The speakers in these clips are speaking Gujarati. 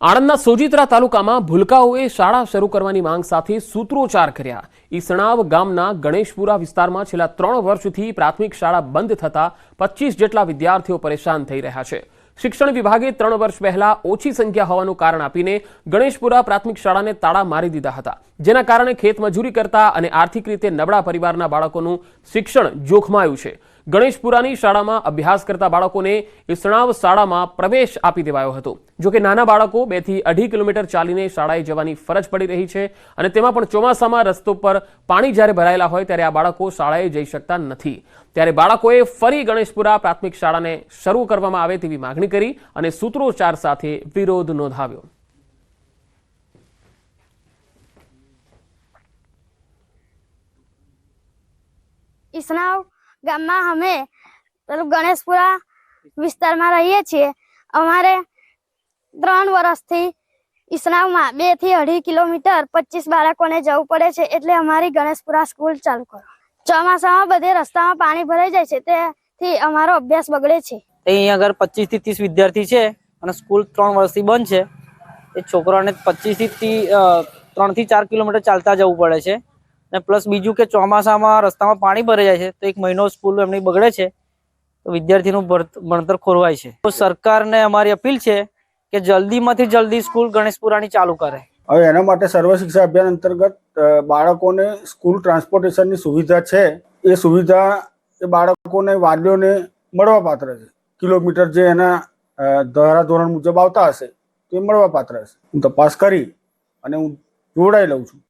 આણંદના સોજિત્રા તાલુકામાં ભૂલકાઓએ શાળા શરૂ કરવાની માંગ સાથે સૂત્રોચ્ચાર કર્યા। ઈસણાવ ગામના ગણેશપુરા વિસ્તારમાં છેલ્લા 3 વર્ષથી પ્રાથમિક શાળા બંધ થતા 25 જેટલા વિદ્યાર્થીઓ પરેશાન થઈ રહ્યા છે। શિક્ષણ વિભાગે 3 વર્ષ પહેલા ઓછી સંખ્યા હોવાનું કારણ આપીને ગણેશપુરા પ્રાથમિક શાળાને તાળા મારી દીધા હતા, જેના કારણે ખેતમજૂરી કરતા અને આર્થિક રીતે નબળા પરિવારના બાળકોનું શિક્ષણ જોખમાયું છે। ગણેશપુરાની શાળામાં અભ્યાસ કરતા બાળકોને ઈસણાવ શાળામાં પ્રવેશ આપી દેવાયો હતો। જો કે નાના બાળકો 2 થી 2.5 કિલોમીટર ચાલીને શાળાએ જવાની ફરજ પડી રહી છે અને તેમાં પણ ચોમાસામાં રસ્તો પર પાણી જ્યારે ભરાયેલા હોય ત્યારે આ બાળકો શાળાએ જઈ શકતા નથી। ત્યારે બાળકોએ ફરી ગણેશપુરા પ્રાથમિક શાળાને શરૂ કરવામાં આવે તેવી માંગણી કરી અને સૂત્રોચ્ચાર સાથે વિરોધ નોંધાવ્યો। ઈસણાવ ગામમાં અમે ગણેશપુરા વિસ્તારમાં રહીએ છીએ। અમારે 3 વર્ષથી ઈસણાવમાં 2 થી 2.5 કિલોમીટર 25 બાળકોને જવું પડે છે, એટલે અમારી ગણેશપુરા સ્કૂલ ચાલુ કરો। ચોમાસામાં બધે રસ્તામાં પાણી ભરાઈ જાય છે, તેથી અમારો અભ્યાસ બગડે છે। અહીં આગળ 25 થી 30 વિદ્યાર્થી છે અને સ્કૂલ 3 વર્ષથી બંધ છે। એ છોકરાઓને 25 થી 3 થી 4 કિલોમીટર ચાલતા જવું પડે છે અને પ્લસ બીજું કે ચોમાસામાં રસ્તામાં પાણી ભરાઈ જાય છે તો 1 મહિનો સ્કૂલ એમની બગડે છે, તો વિદ્યાર્થીનું ભણતર ખોરવાય છે। તો સરકારને અમારી અપીલ છે કે જલ્દીમાંથી જલ્દી સ્કૂલ ગણેશપુરાની ચાલુ કરે। હવે એના માટે સર્વ શિક્ષા અભિયાન અંતર્ગત બાળકોને સ્કૂલ ટ્રાન્સપોર્ટેશનની સુવિધા છે, એ સુવિધા એ બાળકોને વાલીઓને મળવાપાત્ર છે। કિલોમીટર જે એના ધારાધોરણ મુજબ આવતા હશે તો એ મળવાપાત્ર હશે। હું તપાસ કરી અને હું જોડાઈ લઉં છું।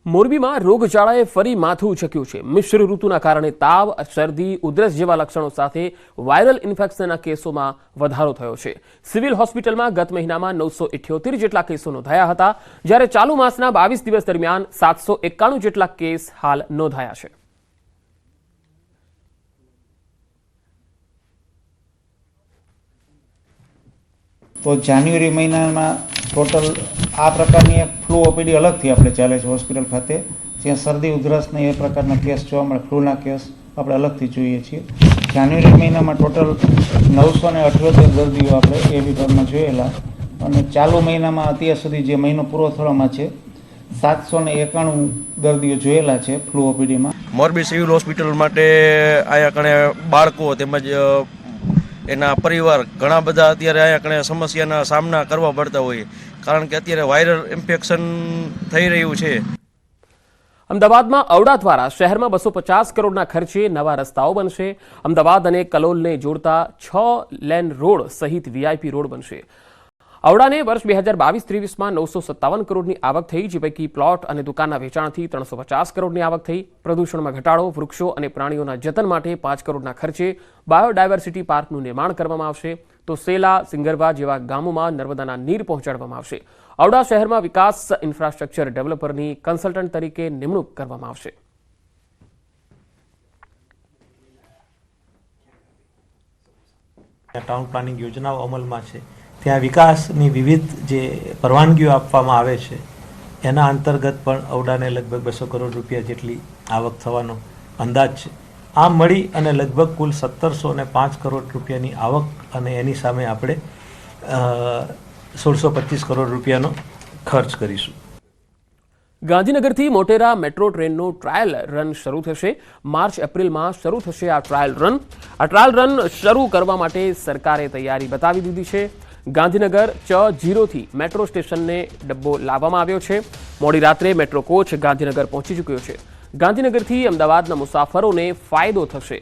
મોરબીમાં રોગચાળાએ ફરી માથું ઉચક્યું છે। મિશ્ર ઋતુના કારણે તાવ, શરદી, ઉધરસ જેવા લક્ષણો સાથે વાયરલ ઇન્ફેક્શનના કેસોમાં વધારો થયો છે। સિવિલ હોસ્પિટલમાં ગત મહિનામાં 978 જેટલા કેસો નોંધાયા હતા, જ્યારે ચાલુ માસના 22 દિવસ દરમિયાન 791 જેટલા કેસ હાલ નોંધાયા છે। તો જાન્યુઆરી મહિનામાં ટોટલ આ પ્રકારની એક ફ્લૂ ઓપીડી અલગથી આપણે ચાલે છે હોસ્પિટલ ખાતે, જ્યાં શરદી ઉધરસને એ પ્રકારના કેસ જોવા મળે, ફ્લૂના કેસ આપણે અલગથી જોઈએ છીએ। જાન્યુઆરી મહિનામાં ટોટલ 978 દર્દીઓ આપણે એ વિભાગમાં જોયેલા અને ચાલુ મહિનામાં અત્યાર સુધી જે મહિનો પૂરો થવામાં છે 791 દર્દીઓ જોયેલા છે ફ્લૂ ઓપીડીમાં। મોરબી સિવિલ હોસ્પિટલ માટે અહીંયા કણે બાળકો તેમજ એના પરિવાર ઘણા બધા અત્યારે અહીંયા કણે સમસ્યાના સામના કરવા પડતા હોય, કારણ કે અત્યારે વાયરલ ઇન્ફેક્શન થઈ રહ્યું છે। અમદાવાદમાં ઔડા દ્વારા શહેરમાં 250 કરોડના ખર્ચે નવા રસ્તાઓ બનશે। અમદાવાદ અને કલોલને જોડતા 6 લેન રોડ સહિત વીઆઈપી રોડ બનશે। ઔડાને વર્ષ 2022-23માં 957 કરોડની આવક થઈ, જે પૈકી પ્લોટ અને દુકાનના વેચાણથી 350 કરોડની આવક થઈ। પ્રદૂષણમાં ઘટાડો, વૃક્ષો અને પ્રાણીઓના જતન માટે 5 કરોડના ખર્ચે બાયોડાયવર્સિટી પાર્કનું નિર્માણ કરવામાં આવશે। તો સેલા, સિંગરવા જેવા ગામોમાં નર્મદાના નીર પહોંચાડવામાં આવશે। ઔડા શહેરમાં વિકાસ ઇન્ફ્રાસ્ટ્રક્ચર ડેવલપરની કન્સલ્ટન્ટ તરીકે નિમણૂક કરવામાં આવશે। ટાઉન પ્લાનિંગ યોજનાઓ અમલમાં છે, ત્યાં વિકાસની વિવિધ જે પરવાનગીઓ આપવામાં આવે છે એના અંતર્ગત પણ ઔડાને લગભગ 200 કરોડ રૂપિયા જેટલી આવક થવાનો અંદાજ છે। આમ મળી અને લગભગ કુલ 1705 કરોડ રૂપિયાની આવક અને એની સામે આપણે 1625 કરોડ રૂપિયાનો ખર્ચ કરીશું। ગાંધીનગરથી મોટેરા મેટ્રો ટ્રેનનો ટ્રાયલ રન શરૂ થશે। માર્ચ-એપ્રિલમાં શરૂ થશે આ ટ્રાયલ રન। આ ટ્રાયલ રન શરૂ કરવા માટે સરકારે તૈયારી બતાવી દીધી છે। ગાંધીનગર ચ0 થી મેટ્રો સ્ટેશનને ડબ્બો લાવવામાં આવ્યો છે। મોડી રાત્રે મેટ્રો કોચ ગાંધીનગર પહોંચી ચૂક્યો છે। ગાંધીનગરથી અમદાવાદના મુસાફરોને ફાયદો થશે।